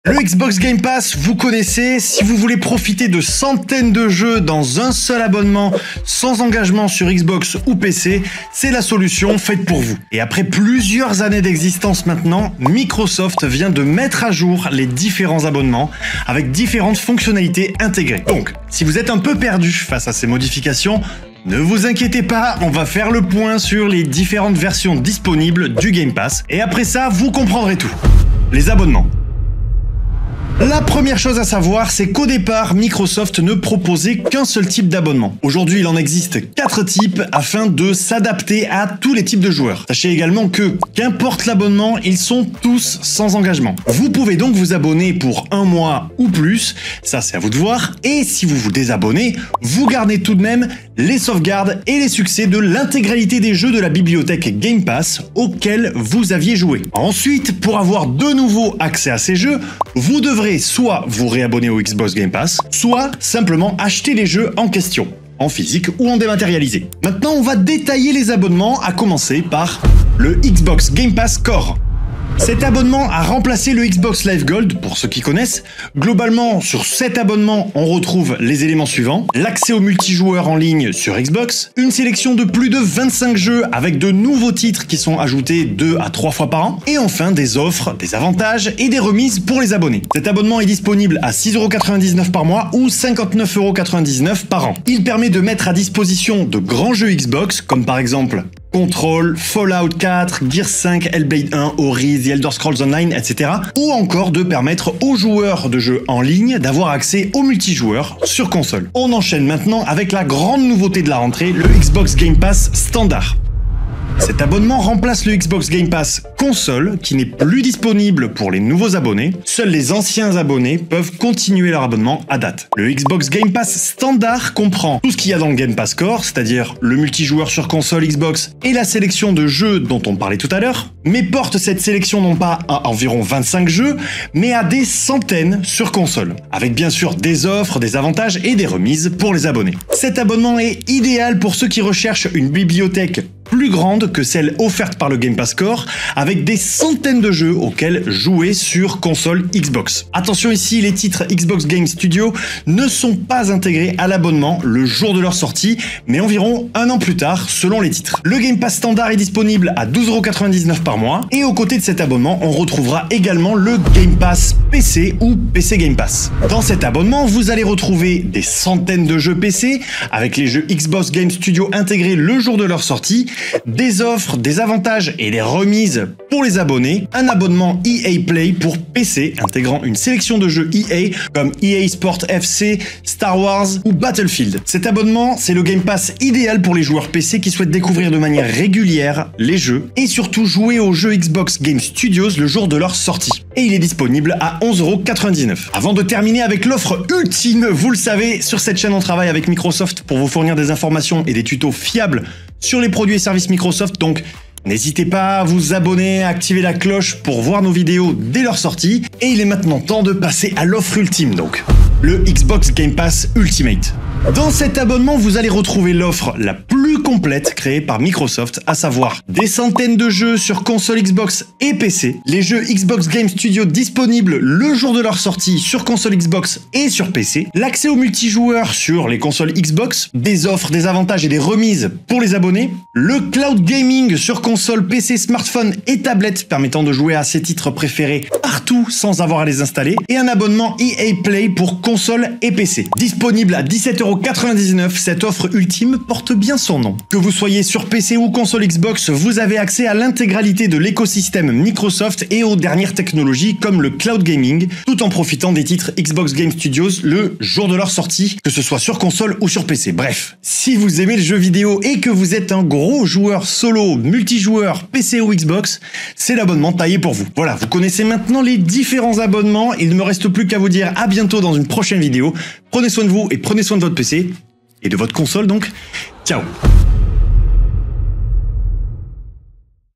Le Xbox Game Pass, vous connaissez, si vous voulez profiter de centaines de jeux dans un seul abonnement, sans engagement sur Xbox ou PC, c'est la solution faite pour vous. Et après plusieurs années d'existence maintenant, Microsoft vient de mettre à jour les différents abonnements avec différentes fonctionnalités intégrées. Donc, si vous êtes un peu perdu face à ces modifications, ne vous inquiétez pas, on va faire le point sur les différentes versions disponibles du Game Pass. Et après ça, vous comprendrez tout. Les abonnements. La première chose à savoir, c'est qu'au départ, Microsoft ne proposait qu'un seul type d'abonnement. Aujourd'hui, il en existe 4 types afin de s'adapter à tous les types de joueurs. Sachez également que, qu'importe l'abonnement, ils sont tous sans engagement. Vous pouvez donc vous abonner pour 1 mois ou plus, ça c'est à vous de voir, et si vous vous désabonnez, vous gardez tout de même les sauvegardes et les succès de l'intégralité des jeux de la bibliothèque Game Pass auxquels vous aviez joué. Ensuite, pour avoir de nouveau accès à ces jeux, vous devrez soit vous réabonner au Xbox Game Pass, soit simplement acheter les jeux en question, en physique ou en dématérialisé. Maintenant, on va détailler les abonnements, à commencer par le Xbox Game Pass Core. Cet abonnement a remplacé le Xbox Live Gold, pour ceux qui connaissent. Globalement, sur cet abonnement, on retrouve les éléments suivants. L'accès au multijoueur en ligne sur Xbox, une sélection de plus de 25 jeux avec de nouveaux titres qui sont ajoutés 2 à 3 fois par an, et enfin des offres, des avantages et des remises pour les abonnés. Cet abonnement est disponible à 6,99€ par mois ou 59,99€ par an. Il permet de mettre à disposition de grands jeux Xbox, comme par exemple Control, Fallout 4, Gears 5, Hellblade 1, Ori, The Elder Scrolls Online, etc. Ou encore de permettre aux joueurs de jeux en ligne d'avoir accès au multijoueur sur console. On enchaîne maintenant avec la grande nouveauté de la rentrée, le Xbox Game Pass Standard. Cet abonnement remplace le Xbox Game Pass console qui n'est plus disponible pour les nouveaux abonnés. Seuls les anciens abonnés peuvent continuer leur abonnement à date. Le Xbox Game Pass standard comprend tout ce qu'il y a dans le Game Pass Core, c'est-à-dire le multijoueur sur console Xbox et la sélection de jeux dont on parlait tout à l'heure, mais porte cette sélection non pas à environ 25 jeux, mais à des centaines sur console, avec bien sûr des offres, des avantages et des remises pour les abonnés. Cet abonnement est idéal pour ceux qui recherchent une bibliothèque plus grande que celle offerte par le Game Pass Core, avec des centaines de jeux auxquels jouer sur console Xbox. Attention ici, les titres Xbox Game Studio ne sont pas intégrés à l'abonnement le jour de leur sortie, mais environ 1 an plus tard selon les titres. Le Game Pass standard est disponible à 12,99€ par mois, et aux côtés de cet abonnement, on retrouvera également le Game Pass PC ou PC Game Pass. Dans cet abonnement, vous allez retrouver des centaines de jeux PC, avec les jeux Xbox Game Studio intégrés le jour de leur sortie, des offres, des avantages et des remises pour les abonnés, un abonnement EA Play pour PC intégrant une sélection de jeux EA comme EA Sport FC, Star Wars ou Battlefield. Cet abonnement, c'est le Game Pass idéal pour les joueurs PC qui souhaitent découvrir de manière régulière les jeux et surtout jouer aux jeux Xbox Game Studios le jour de leur sortie. Et il est disponible à 11,99€. Avant de terminer avec l'offre ultime, vous le savez, sur cette chaîne on travaille avec Microsoft pour vous fournir des informations et des tutos fiables sur les produits et services Microsoft, donc n'hésitez pas à vous abonner, à activer la cloche pour voir nos vidéos dès leur sortie. Et il est maintenant temps de passer à l'offre ultime donc, le Xbox Game Pass Ultimate. Dans cet abonnement, vous allez retrouver l'offre la plus complète créée par Microsoft, à savoir des centaines de jeux sur console Xbox et PC, les jeux Xbox Game Studio disponibles le jour de leur sortie sur console Xbox et sur PC, l'accès au multijoueur sur les consoles Xbox, des offres, des avantages et des remises pour les abonnés, le cloud gaming sur console PC, smartphone et tablette permettant de jouer à ses titres préférés partout sans avoir à les installer, et un abonnement EA Play pour console et PC. Disponible à 17,99€, cette offre ultime porte bien son nom. Que vous soyez sur PC ou console Xbox, vous avez accès à l'intégralité de l'écosystème Microsoft et aux dernières technologies comme le cloud gaming, tout en profitant des titres Xbox Game Studios le jour de leur sortie, que ce soit sur console ou sur PC. Bref, si vous aimez le jeu vidéo et que vous êtes un gros joueur solo, multijoueur, PC ou Xbox, c'est l'abonnement taillé pour vous. Voilà, vous connaissez maintenant les différents abonnements, il ne me reste plus qu'à vous dire à bientôt dans une prochaine vidéo. Prenez soin de vous et prenez soin de votre PC et de votre console donc. Ciao.